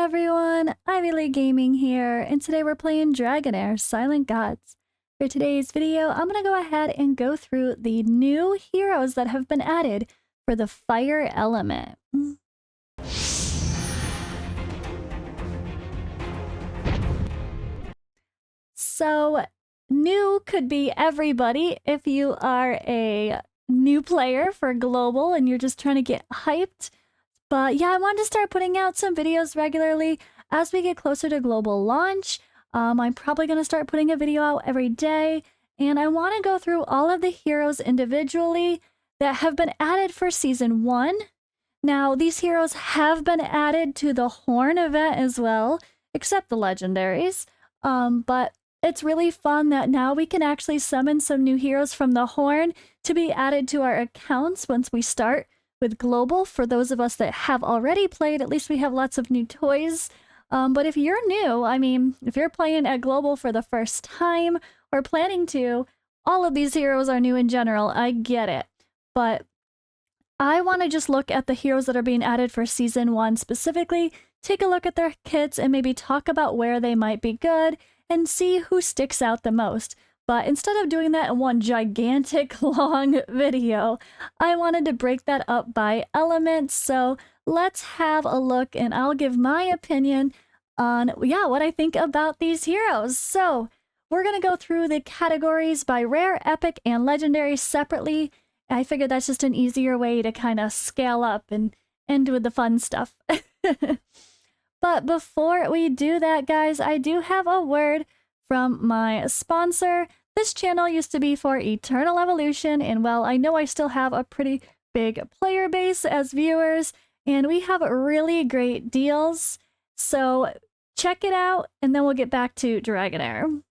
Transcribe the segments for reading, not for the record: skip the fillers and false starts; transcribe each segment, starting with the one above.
everyone, Ivy Gaming here, and today we're playing Dragonheir Silent Gods. For today's video, I'm going to go ahead and go through the new heroes that have been added for the fire element. So, new could be everybody. If you are a new player for global and you're just trying to get hyped. But yeah, I wanted to start putting out some videos regularly as we get closer to global launch. I'm probably going to start putting a video out every day, and I want to go through all of the heroes individually that have been added for Season 1. Now, these heroes have been added to the Horn event as well, except the legendaries. But it's really fun that now we can actually summon some new heroes from the Horn to be added to our accounts once we start with global. For those of us that have already played, at least we have lots of new toys. But if you're new, I mean, if you're playing at global for the first time or planning to, all of these heroes are new in general. I get it. But I want to just look at the heroes that are being added for Season 1 specifically, take a look at their kits, and maybe talk about where they might be good and see who sticks out the most. But instead of doing that in one gigantic long video, I wanted to break that up by elements. So let's have a look and I'll give my opinion on, what I think about these heroes. So we're going to go through the categories by rare, epic, and legendary separately. I figured that's just an easier way to kind of scale up and end with the fun stuff. But before we do that, guys, I do have a word from my sponsor. This channel used to be for Eternal Evolution, and well, I know I still have a pretty big player base as viewers, and we have really great deals. So check it out, and then we'll get back to Dragonheir.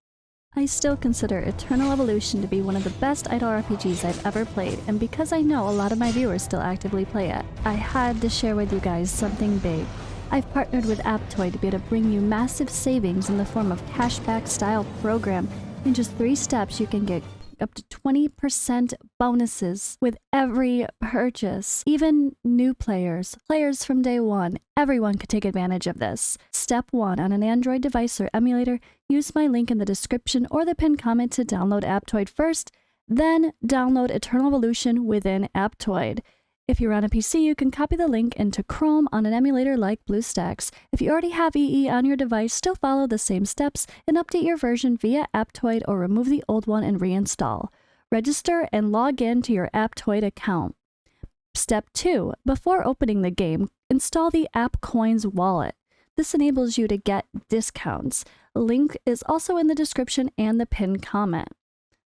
I still consider Eternal Evolution to be one of the best idle RPGs I've ever played, and because I know a lot of my viewers still actively play it, I had to share with you guys something big. I've partnered with Aptoide to be able to bring you massive savings in the form of cashback style program. In just 3 steps, you can get up to 20% bonuses with every purchase. Even new players from day one, everyone could take advantage of this. Step 1, on an Android device or emulator, use my link in the description or the pinned comment to download Aptoide first, then download Eternal Evolution within Aptoide. If you're on a PC, you can copy the link into Chrome on an emulator like BlueStacks. If you already have EE on your device, still follow the same steps and update your version via Aptoide or remove the old one and reinstall. Register and log in to your Aptoide account. Step 2. Before opening the game, install the AppCoins wallet. This enables you to get discounts. A link is also in the description and the pinned comment.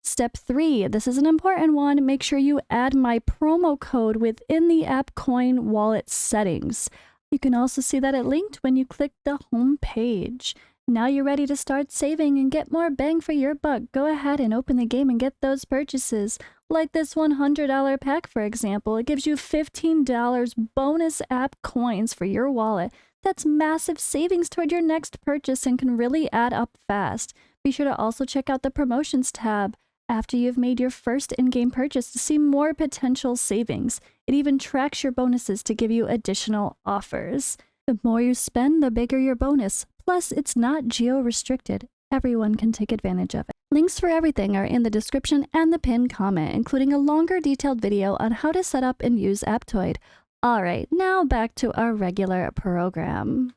Step 3, this is an important one. Make sure you add my promo code within the AppCoin wallet settings. You can also see that it linked when you click the home page. Now you're ready to start saving and get more bang for your buck. Go ahead and open the game and get those purchases. Like this $100 pack, for example. It gives you $15 bonus app coins for your wallet. That's massive savings toward your next purchase and can really add up fast. Be sure to also check out the promotions tab after you've made your first in-game purchase to see more potential savings. It even tracks your bonuses to give you additional offers. The more you spend, the bigger your bonus. Plus, it's not geo-restricted. Everyone can take advantage of it. Links for everything are in the description and the pinned comment, including a longer detailed video on how to set up and use Aptoide. Alright, now back to our regular program.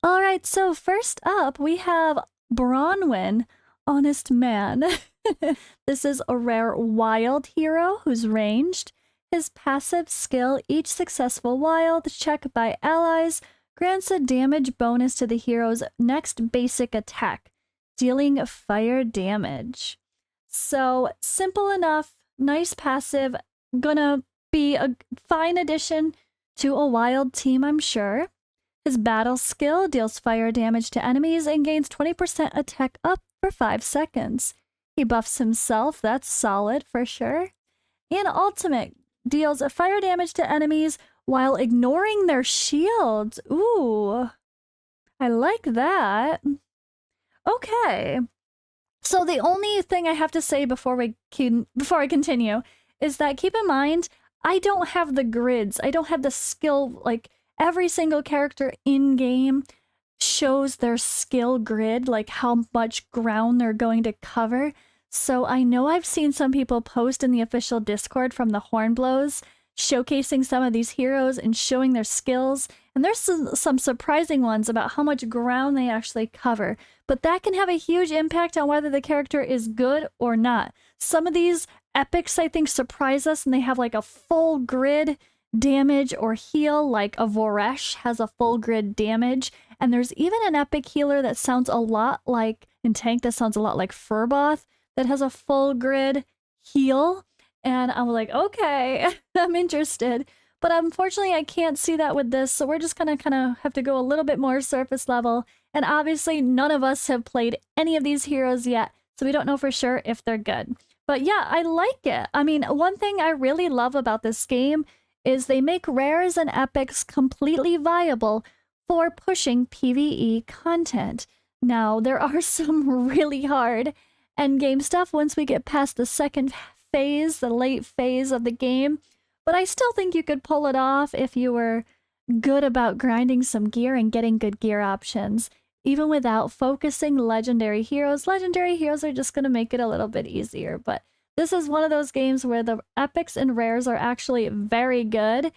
Alright, so first up we have Bronwyn, Honest Man. This is a rare wild hero who's ranged. His passive skill, each successful wild check by allies, grants a damage bonus to the hero's next basic attack, dealing fire damage. So simple enough, nice passive, gonna be a fine addition to a wild team, I'm sure. His battle skill deals fire damage to enemies and gains 20% attack up for 5 seconds. He buffs himself, that's solid for sure. And ultimate deals fire damage to enemies while ignoring their shields. Ooh, I like that. Okay. So the only thing I have to say before I continue is that keep in mind, I don't have the grids. I don't have the skill, like, every single character in game shows their skill grid, like how much ground they're going to cover. So I know I've seen some people post in the official Discord from the Hornblows showcasing some of these heroes and showing their skills. And there's some surprising ones about how much ground they actually cover. But that can have a huge impact on whether the character is good or not. Some of these epics, I think, surprise us and they have like a full grid damage or heal, like a Voresh has a full grid damage. And there's even an epic healer that sounds a lot like, in tank, that sounds a lot like Furboth, that has a full grid heal. And I'm like, okay, I'm interested. But unfortunately, I can't see that with this. So we're just gonna kind of have to go a little bit more surface level. And obviously, none of us have played any of these heroes yet. So we don't know for sure if they're good. But yeah, I like it. I mean, one thing I really love about this game is they make rares and epics completely viable for pushing PvE content. Now, there are some really hard endgame stuff once we get past the second phase, the late phase of the game, but I still think you could pull it off if you were good about grinding some gear and getting good gear options. Even without focusing legendary heroes are just going to make it a little bit easier, but this is one of those games where the epics and rares are actually very good,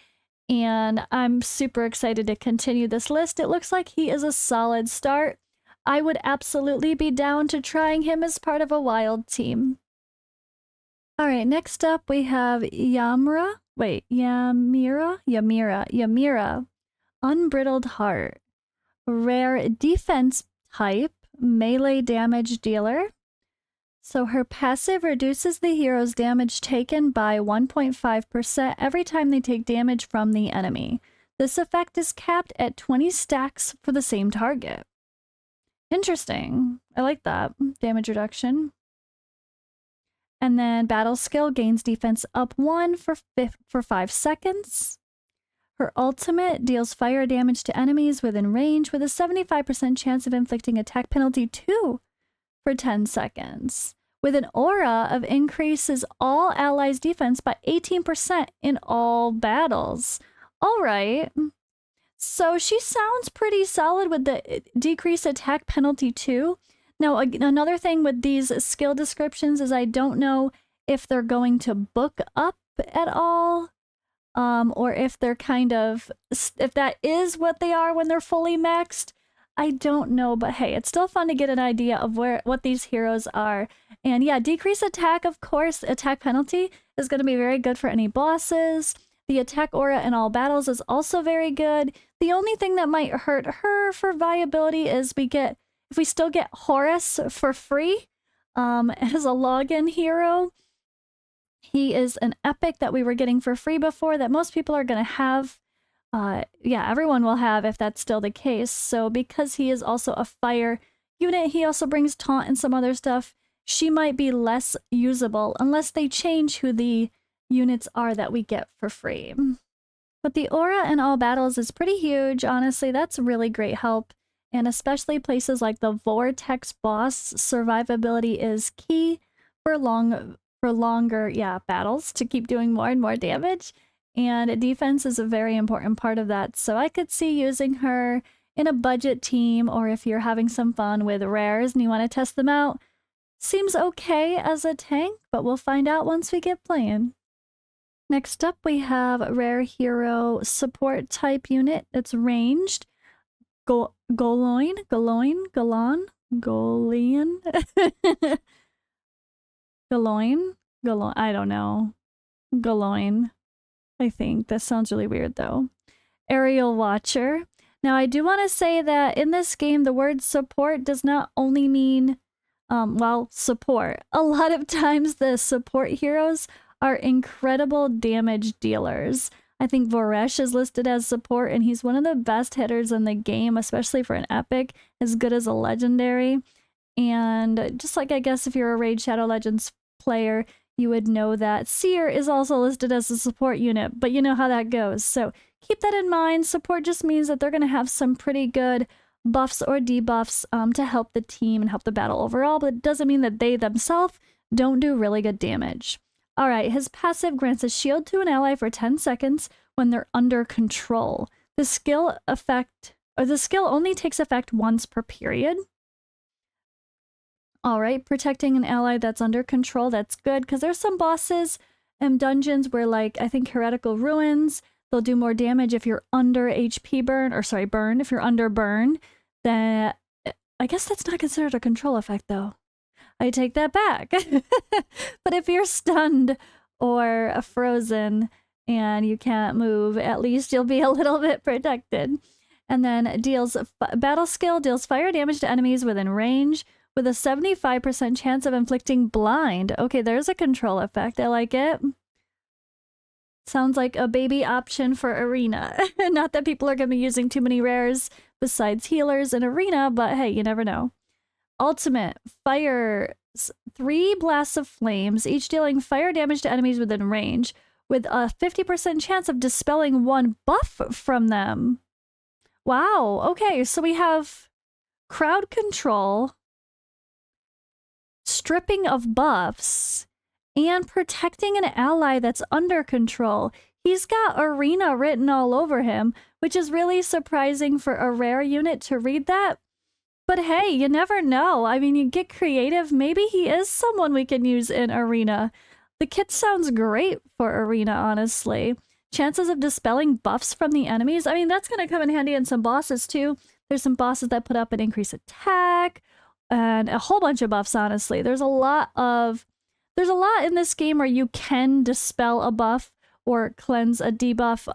and I'm super excited to continue this list. It looks like he is a solid start. I would absolutely be down to trying him as part of a wild team. All right, next up we have Ymira, Unbridled Heart. Rare defense type, melee damage dealer. So her passive reduces the hero's damage taken by 1.5% every time they take damage from the enemy. This effect is capped at 20 stacks for the same target. Interesting. I like that. Damage reduction. And then battle skill gains defense up 1 for 5 seconds. Her ultimate deals fire damage to enemies within range with a 75% chance of inflicting attack penalty 2 for 10 seconds. With an aura of increases all allies' defense by 18% in all battles. All right. So she sounds pretty solid with the decreased attack penalty 2. Now, another thing with these skill descriptions is I don't know if they're going to book up at all, or if they're kind of, if that is what they are when they're fully maxed. I don't know, but hey, it's still fun to get an idea of what these heroes are. And yeah, decreased attack, of course, attack penalty is going to be very good for any bosses. The attack aura in all battles is also very good. The only thing that might hurt her for viability is if we still get Horus for free as a login hero. He is an epic that we were getting for free before that most people are going to have. Yeah, everyone will have if that's still the case. So because he is also a fire unit, he also brings taunt and some other stuff. She might be less usable unless they change who the units are that we get for free. But the aura in all battles is pretty huge. Honestly, that's really great help. And especially places like the Vortex boss, survivability is key for longer battles to keep doing more and more damage. And defense is a very important part of that. So I could see using her in a budget team, or if you're having some fun with rares and you want to test them out. Seems okay as a tank, but we'll find out once we get playing. Next up, we have rare hero support type unit that's ranged. Golion? I don't know. Galoin. I think. That sounds really weird though. Aerial Watcher. Now I do want to say that in this game, the word support does not only mean, support. A lot of times the support heroes are incredible damage dealers. I think Voresh is listed as support, and he's one of the best hitters in the game, especially for an epic, as good as a legendary. And just like I guess if you're a Raid Shadow Legends player, you would know that Seer is also listed as a support unit, but you know how that goes. So keep that in mind. Support just means that they're going to have some pretty good buffs or debuffs to help the team and help the battle overall, but it doesn't mean that they themselves don't do really good damage. All right, his passive grants a shield to an ally for 10 seconds when they're under control. The skill only takes effect once per period. All right, protecting an ally that's under control, that's good, because there's some bosses and dungeons where, like, I think Heretical Ruins, they'll do more damage if you're under HP burn, or sorry, burn. If you're under burn, then I guess that's not considered a control effect, though. I take that back. But if you're stunned or frozen and you can't move, at least you'll be a little bit protected. And then battle skill deals fire damage to enemies within range with a 75% chance of inflicting blind. Okay, there's a control effect. I like it. Sounds like a baby option for Arena. Not that people are going to be using too many rares besides healers in Arena, but hey, you never know. Ultimate, fire, 3 blasts of flames, each dealing fire damage to enemies within range, with a 50% chance of dispelling 1 buff from them. Wow, okay, so we have crowd control, stripping of buffs, and protecting an ally that's under control. He's got Arena written all over him, which is really surprising for a rare unit to read that. But hey, you never know. I mean, you get creative. Maybe he is someone we can use in Arena. The kit sounds great for Arena, honestly. Chances of dispelling buffs from the enemies. I mean, that's going to come in handy in some bosses too. There's some bosses that put up an increased attack and a whole bunch of buffs, honestly. There's a lot in this game where you can dispel a buff or cleanse a debuff,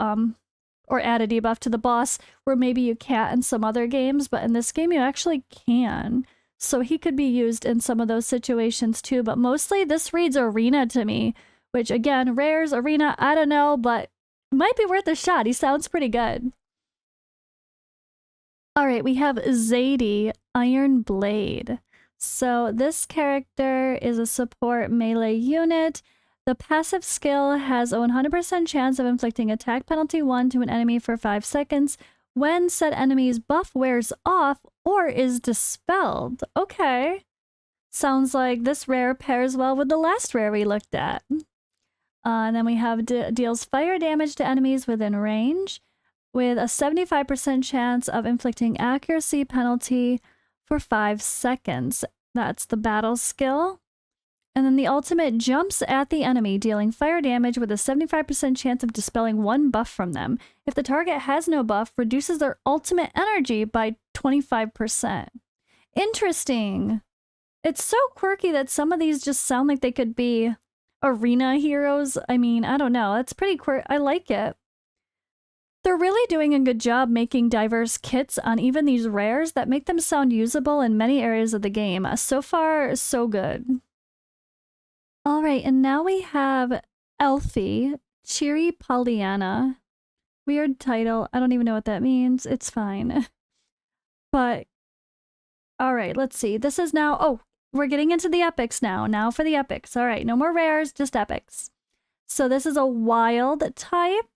or add a debuff to the boss, where maybe you can't in some other games, but in this game you actually can. So he could be used in some of those situations too, but mostly this reads Arena to me, which again, rares, Arena, I don't know, but might be worth a shot. He sounds pretty good. All right, we have Zadie, Iron Blade. So this character is a support melee unit. The passive skill has a 100% chance of inflicting attack penalty 1 to an enemy for 5 seconds when said enemy's buff wears off or is dispelled. Okay. Sounds like this rare pairs well with the last rare we looked at. And then we have deals fire damage to enemies within range with a 75% chance of inflicting accuracy penalty for 5 seconds. That's the battle skill. And then the ultimate jumps at the enemy, dealing fire damage with a 75% chance of dispelling 1 buff from them. If the target has no buff, reduces their ultimate energy by 25%. Interesting. It's so quirky that some of these just sound like they could be Arena heroes. I mean, I don't know. It's pretty quirky. I like it. They're really doing a good job making diverse kits on even these rares that make them sound usable in many areas of the game. So far, so good. All right, and now we have Elfie, Cheery Pollyanna. Weird title. I don't even know what that means. It's fine. But, all right, let's see. This is now, oh, we're getting into the epics now. Now for the epics. All right, no more rares, just epics. So this is a wild type,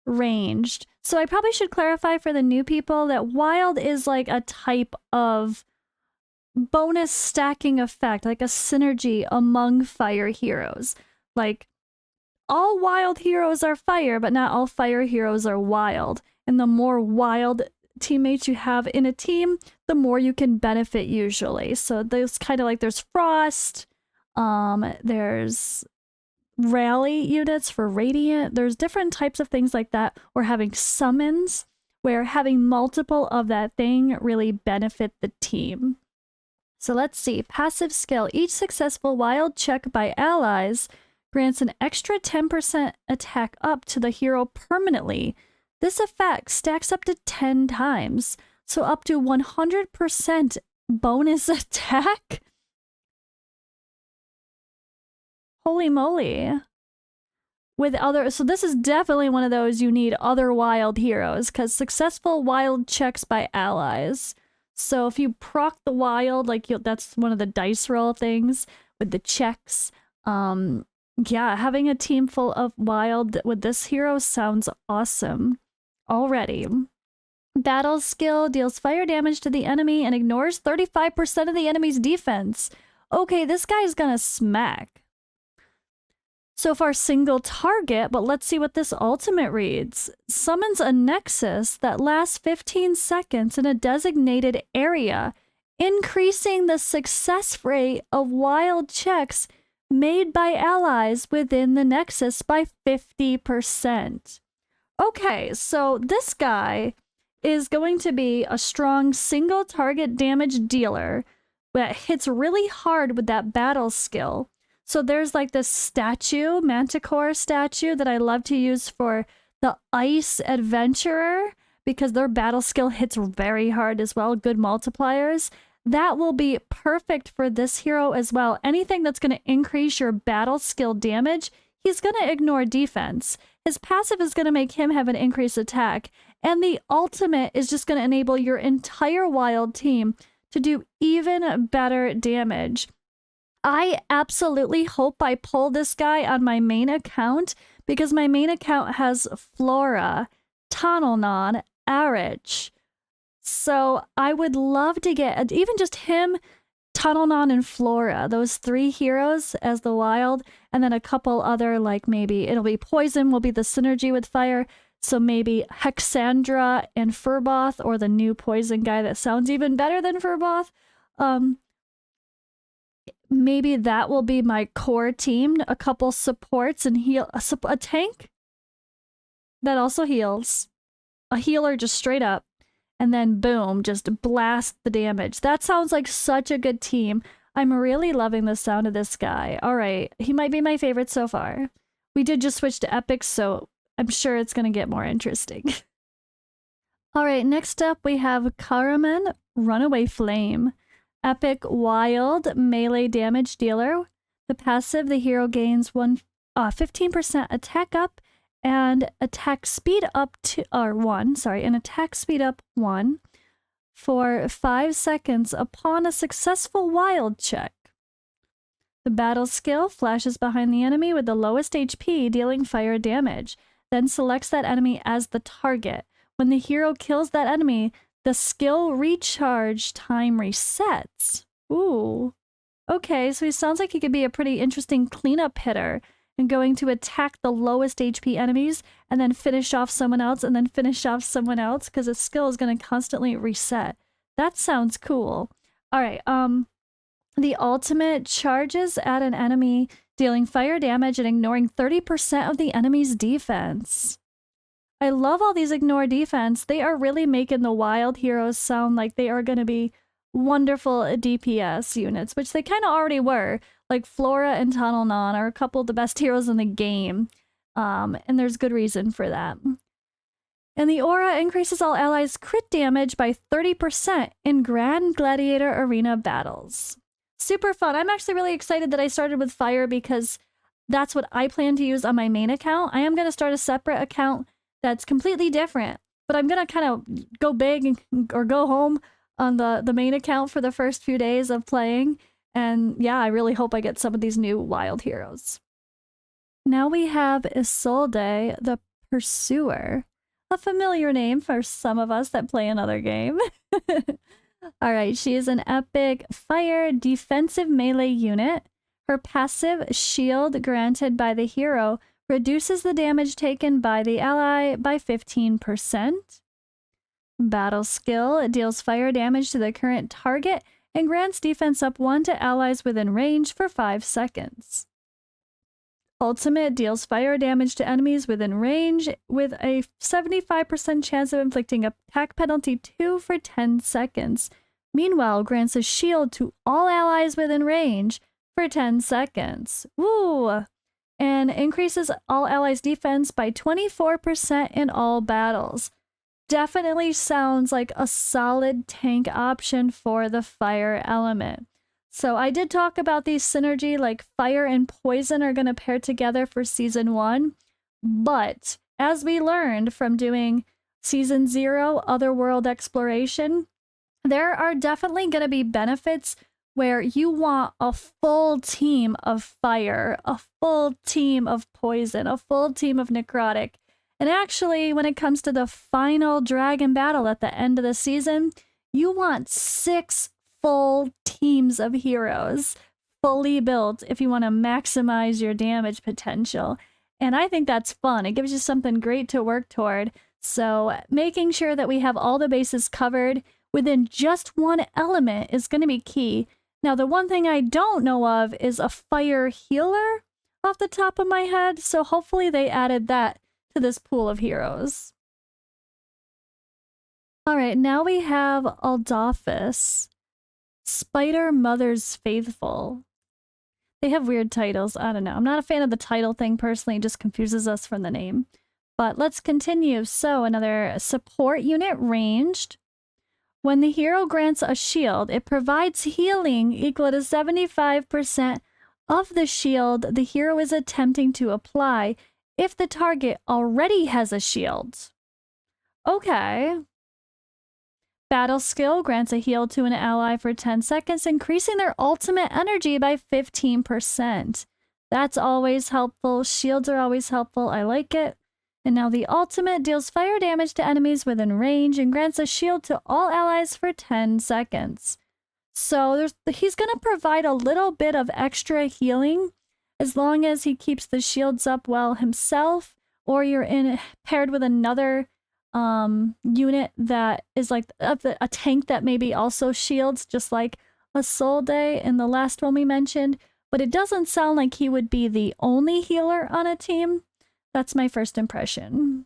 ranged. So I probably should clarify for the new people that wild is like a type of bonus stacking effect, like a synergy among fire heroes. Like, all wild heroes are fire, but not all fire heroes are wild. And the more wild teammates you have in a team, the more you can benefit usually. So there's kind of like, there's Frost, there's rally units for Radiant, there's different types of things like that, or having summons, where having multiple of that thing really benefit the team. So let's see. Passive skill. Each successful wild check by allies grants an extra 10% attack up to the hero permanently. This effect stacks up to 10 times, so up to 100% bonus attack? Holy moly. So this is definitely one of those you need other wild heroes, because successful wild checks by allies. So if you proc the wild, like that's one of the dice roll things with the checks. Yeah, having a team full of wild with this hero sounds awesome already. Battle skill deals fire damage to the enemy and ignores 35% of the enemy's defense. Okay, this guy's gonna smack. so far single target, but let's see what this ultimate reads. Summons a nexus that lasts 15 seconds in a designated area, increasing the success rate of wild checks made by allies within the nexus by 50%. Okay, so this guy is going to be a strong single target damage dealer that hits really hard with that battle skill. So there's like this statue, Manticore statue, that I love to use for the Ice Adventurer because their battle skill hits very hard as well, good multipliers. That will be perfect for this hero as well. Anything that's going to increase your battle skill damage, he's going to ignore defense. His passive is going to make him have an increased attack. And the ultimate is just going to enable your entire wild team to do even better damage. I absolutely hope I pull this guy on my main account because my main account has Flora, Tonalnon, Arich. So I would love to get even just him, Tonalnon, and Flora, those 3 heroes as the wild, and then a couple other, like maybe it'll be Poison will be the synergy with fire. So maybe Hexandra and Furboth, or the new Poison guy that sounds even better than Furboth. Maybe that will be my core team. A couple supports and a tank that also heals. A healer just straight up. And then boom, just blast the damage. That sounds like such a good team. I'm really loving the sound of this guy. All right, he might be my favorite so far. We did just switch to epic, so I'm sure it's going to get more interesting. All right, next up we have Karaman, Runaway Flame. Epic Wild Melee Damage Dealer. The passive, the hero gains 15% attack up and attack speed up to, and attack speed up 1 for 5 seconds upon a successful wild check. The battle skill flashes behind the enemy with the lowest HP, dealing fire damage, then selects that enemy as the target. When the hero kills that enemy, the skill recharge time resets. Ooh. Okay, so he sounds like he could be a pretty interesting cleanup hitter and going to attack the lowest HP enemies and then finish off someone else and then finish off someone else because his skill is going to constantly reset. That sounds cool. All right, the ultimate charges at an enemy, dealing fire damage and ignoring 30% of the enemy's defense. I love all these ignore defense. They are really making the wild heroes sound like they are going to be wonderful DPS units, which they kind of already were. Like Flora and Tonalnon are a couple of the best heroes in the game, and there's good reason for that. And the aura increases all allies' crit damage by 30% in Grand Gladiator Arena battles. Super fun. I'm actually really excited that I started with fire because that's what I plan to use on my main account. I am going to start a separate account that's completely different, but I'm going to kind of go big or go home on the main account for the first few days of playing. And yeah, I really hope I get some of these new wild heroes. Now we have Isolde, the Pursuer. A familiar name for some of us that play another game. All right, she is an epic fire defensive melee unit. Her passive, shield granted by the hero, reduces the damage taken by the ally by 15%. Battle skill, it deals fire damage to the current target and grants defense up 1 to allies within range for 5 seconds. Ultimate deals fire damage to enemies within range with a 75% chance of inflicting attack penalty 2 for 10 seconds. Meanwhile, grants a shield to all allies within range for 10 seconds. Woo! And increases all allies' defense by 24% in all battles. Definitely sounds like a solid tank option for the fire element. So I did talk about these synergy, like fire and poison are going to pair together for season 1. But as we learned from doing season 0, Otherworld Exploration, there are definitely going to be benefits where you want a full team of fire, a full team of poison, a full team of necrotic. And actually, when it comes to the final dragon battle at the end of the season, you want 6 full teams of heroes. fully built if you want to maximize your damage potential. And I think that's fun. It gives you something great to work toward. So making sure that we have all the bases covered within just one element is going to be key. Now, the one thing I don't know of is a fire healer off the top of my head. So hopefully they added that to this pool of heroes. All right, now we have Aldofus, Spider Mother's Faithful. They have weird titles. I don't know. I'm not a fan of the title thing personally. It just confuses us from the name. But let's continue. So another support unit ranged. When the hero grants a shield, it provides healing equal to 75% of the shield the hero is attempting to apply if the target already has a shield. Okay. Battle skill grants a heal to an ally for 10 seconds, increasing their ultimate energy by 15%. That's always helpful. Shields are always helpful. I like it. And now the ultimate deals fire damage to enemies within range and grants a shield to all allies for 10 seconds. So he's going to provide a little bit of extra healing as long as he keeps the shields up well himself, or you're paired with another unit that is like a tank that maybe also shields, just like a Soul Day in the last one we mentioned. But it doesn't sound like he would be the only healer on a team. That's my first impression.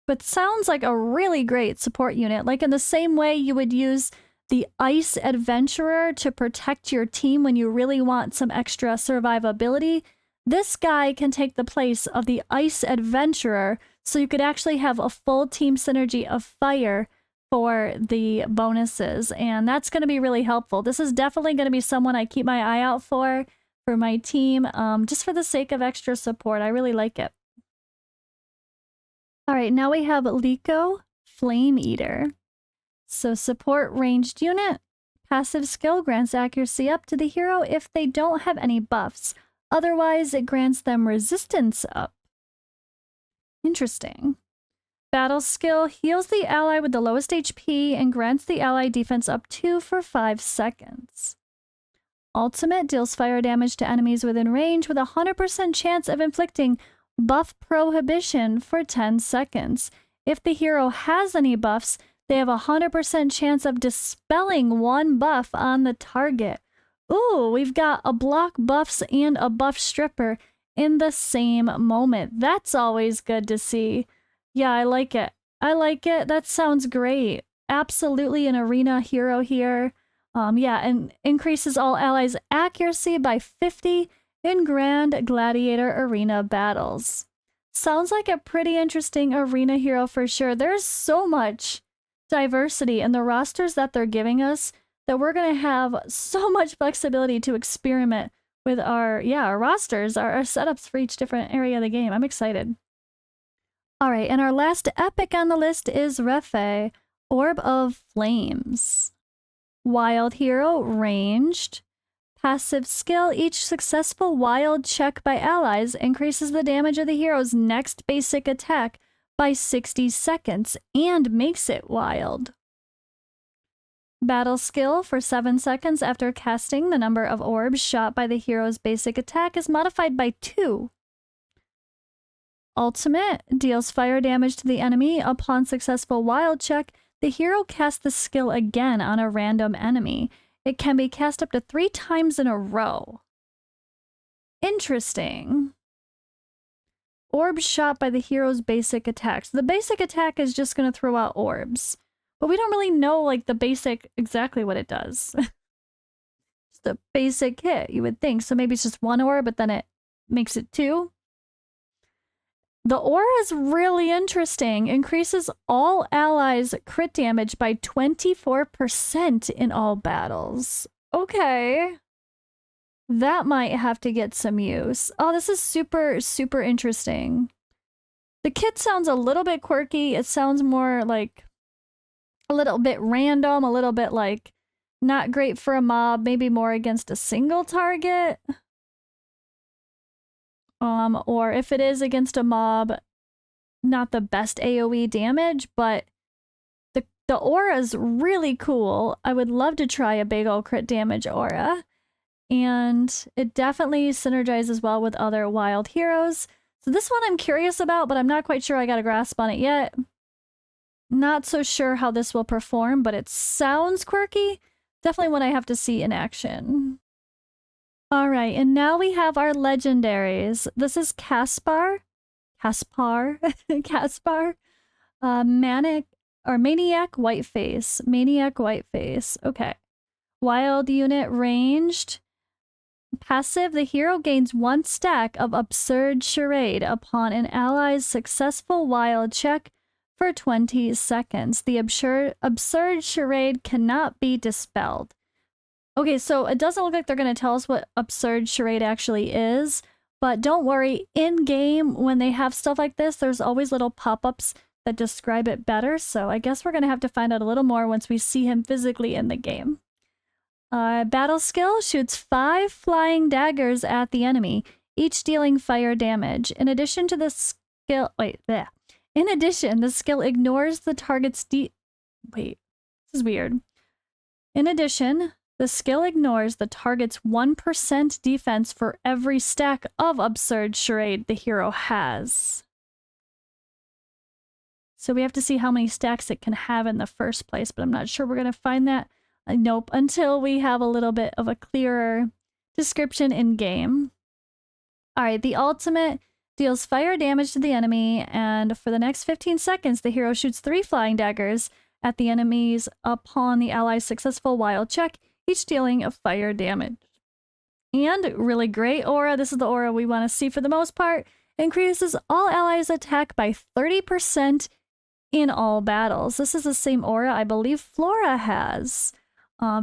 But sounds like a really great support unit, like in the same way you would use the Ice Adventurer to protect your team when you really want some extra survivability. This guy can take the place of the Ice Adventurer, so you could actually have a full team synergy of fire for the bonuses, and that's going to be really helpful. This is definitely going to be someone I keep my eye out for my team, just for the sake of extra support. I really like it. All right, now we have Liko, Flame Eater. So support ranged unit. Passive skill grants accuracy up to the hero if they don't have any buffs. Otherwise, it grants them resistance up. Interesting. Battle skill heals the ally with the lowest HP and grants the ally defense up 2 for 5 seconds. Ultimate deals fire damage to enemies within range with a 100% chance of inflicting buff prohibition for 10 seconds. If the hero has any buffs, they have a 100% chance of dispelling one buff on the target. Ooh, we've got a block buffs and a buff stripper in the same moment. That's always good to see. Yeah, I like it. I like it. That sounds great. Absolutely an arena hero here. Yeah, and increases all allies' accuracy by 50 in Grand Gladiator Arena battles. Sounds like a pretty interesting arena hero for sure. There's so much diversity in the rosters that they're giving us that we're going to have so much flexibility to experiment with our rosters, our setups for each different area of the game. I'm excited. All right, and our last epic on the list is Refe, Orb of Flames. Wild hero, ranged. Passive skill, each successful wild check by allies increases the damage of the hero's next basic attack by 60 seconds and makes it wild. Battle skill, for 7 seconds after casting, the number of orbs shot by the hero's basic attack is modified by 2. Ultimate deals fire damage to the enemy. Upon successful wild check, the hero casts the skill again on a random enemy. It can be cast up to 3 times in a row. Interesting. Orbs shot by the hero's basic attack. So the basic attack is just going to throw out orbs. But we don't really know, like, the basic, exactly what it does. Just a basic hit, you would think. So maybe it's just 1 orb, but then it makes it 2. The aura is really interesting. Increases all allies' crit damage by 24% in all battles. Okay. That might have to get some use. Oh, this is super, super interesting. The kit sounds a little bit quirky. It sounds more like a little bit random, a little bit like not great for a mob, maybe more against a single target. Or if it is against a mob, not the best AoE damage, but the aura is really cool. I would love to try a big ol' crit damage aura. and it definitely synergizes well with other wild heroes. So this one I'm curious about, but I'm not quite sure I got a grasp on it yet. Not so sure how this will perform, but it sounds quirky. Definitely one I have to see in action. All right, and now we have our legendaries. This is Caspar, Caspar, Manic or Maniac Whiteface, Maniac Whiteface. Okay, wild unit ranged. Passive, the hero gains 1 stack of Absurd Charade upon an ally's successful wild check for 20 seconds. The absurd charade cannot be dispelled. Okay, so it doesn't look like they're going to tell us what absurd charade actually is, but don't worry, in-game, when they have stuff like this, there's always little pop-ups that describe it better, so I guess we're going to have to find out a little more once we see him physically in the game. Battle skill shoots 5 flying daggers at the enemy, each dealing fire damage. In addition to the skill... In addition, the skill ignores the target's this is weird. In addition, the skill ignores the target's 1% defense for every stack of Absurd Charade the hero has. So we have to see how many stacks it can have in the first place, but I'm not sure we're going to find that. Nope, until we have a little bit of a clearer description in-game. Alright, the ultimate deals fire damage to the enemy, and for the next 15 seconds, the hero shoots 3 flying daggers at the enemies upon the ally's successful wild check, each dealing a fire damage. And really great aura, this is the aura we want to see for the most part, increases all allies' attack by 30% in all battles. This is the same aura I believe Flora has.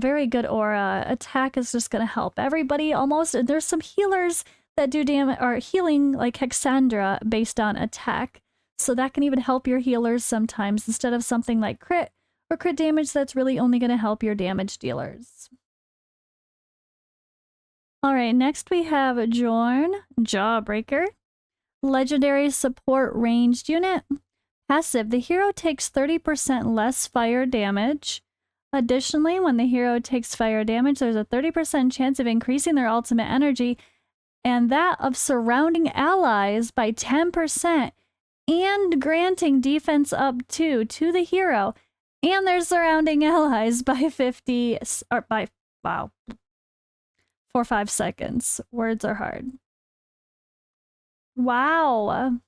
Very good aura. Attack is just going to help everybody almost. And there's some healers that do damage or healing like Hexandra based on attack. So that can even help your healers sometimes instead of something like crit or crit damage that's really only going to help your damage dealers. All right, next we have Jorn, Jawbreaker. Legendary support ranged unit. Passive, the hero takes 30% less fire damage. Additionally, when the hero takes fire damage, there's a 30% chance of increasing their ultimate energy and that of surrounding allies by 10% and granting defense up to the hero and their surrounding allies by 50 or by wow for 5 seconds. Words are hard. Wow.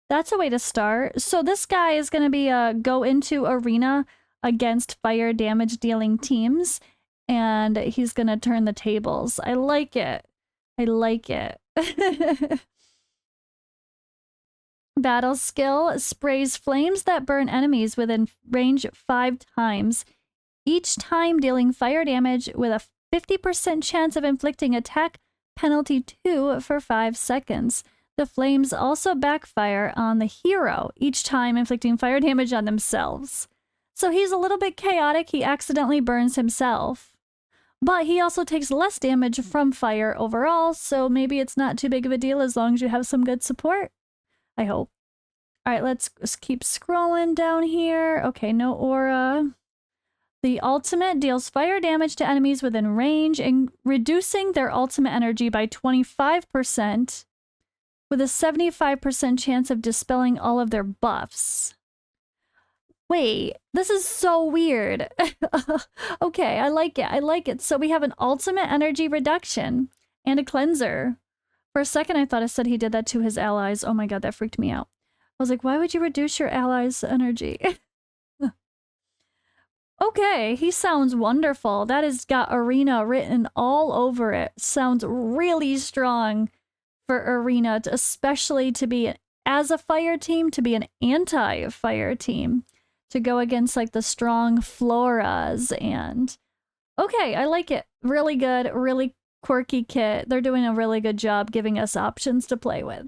That's a way to start. So this guy is going to be go into arena against fire damage dealing teams, and he's going to turn the tables. I like it. I like it. Battle skill sprays flames that burn enemies within range 5 times, each time dealing fire damage with a 50% chance of inflicting attack penalty 2 for 5 seconds. The flames also backfire on the hero, each time inflicting fire damage on themselves. So he's a little bit chaotic, he accidentally burns himself. But he also takes less damage from fire overall, so maybe it's not too big of a deal as long as you have some good support. I hope. Alright, let's keep scrolling down here. Okay, no aura. The ultimate deals fire damage to enemies within range, and reducing their ultimate energy by 25%, with a 75% chance of dispelling all of their buffs. Wait, this is so weird. Okay, I like it. I like it. So we have an ultimate energy reduction and a cleanser. For a second, I thought it said he did that to his allies. Oh my god, that freaked me out. I was like, why would you reduce your allies' energy? Okay, he sounds wonderful. That has got arena written all over it. Sounds really strong for arena, especially to be as a fire team, to be an anti-fire team. To go against like the strong floras and okay, I like it. Really good, really quirky kit. They're doing a really good job giving us options to play with.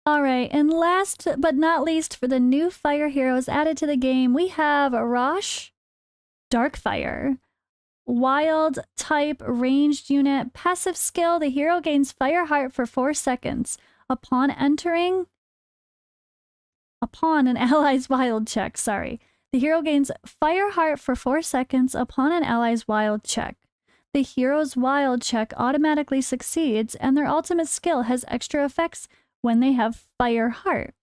Alright, and last but not least for the new fire heroes added to the game, we have Rosh, Darkfire. Wild type ranged unit. Passive skill, the hero gains Fire Heart for 4 seconds. Upon an ally's wild check, The hero gains Fire Heart for 4 seconds upon an ally's wild check. the hero's wild check automatically succeeds, and their ultimate skill has extra effects when they have Fire Heart.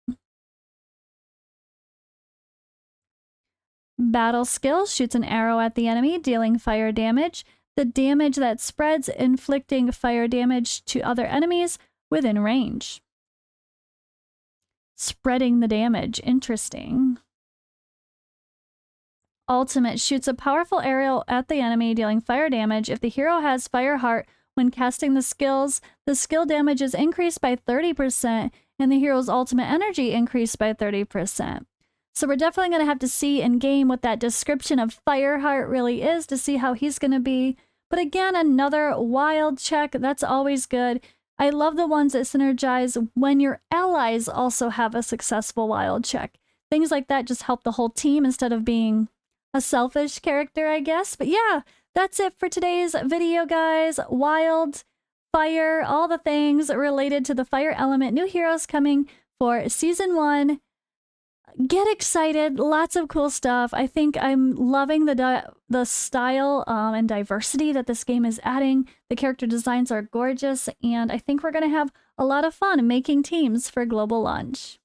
Battle skill shoots an arrow at the enemy, dealing fire damage. The damage that spreads, inflicting fire damage to other enemies within range. Spreading the damage. Interesting. Ultimate shoots a powerful arrow at the enemy, dealing fire damage. If the hero has Fire Heart when casting the skill damage is increased by 30%, and the hero's ultimate energy increased by 30%. So we're definitely going to have to see in game what that description of Fire Heart really is to see how he's going to be. But again, another wild check. That's always good. I love the ones that synergize when your allies also have a successful wild check. Things like that just help the whole team instead of being a selfish character, I guess. But yeah, that's it for today's video, guys. Wild, fire, all the things related to the fire element. New heroes coming for Season 1. Get excited. Lots of cool stuff. I think I'm loving the style and diversity that this game is adding. The character designs are gorgeous, and I think we're going to have a lot of fun making teams for Global Launch.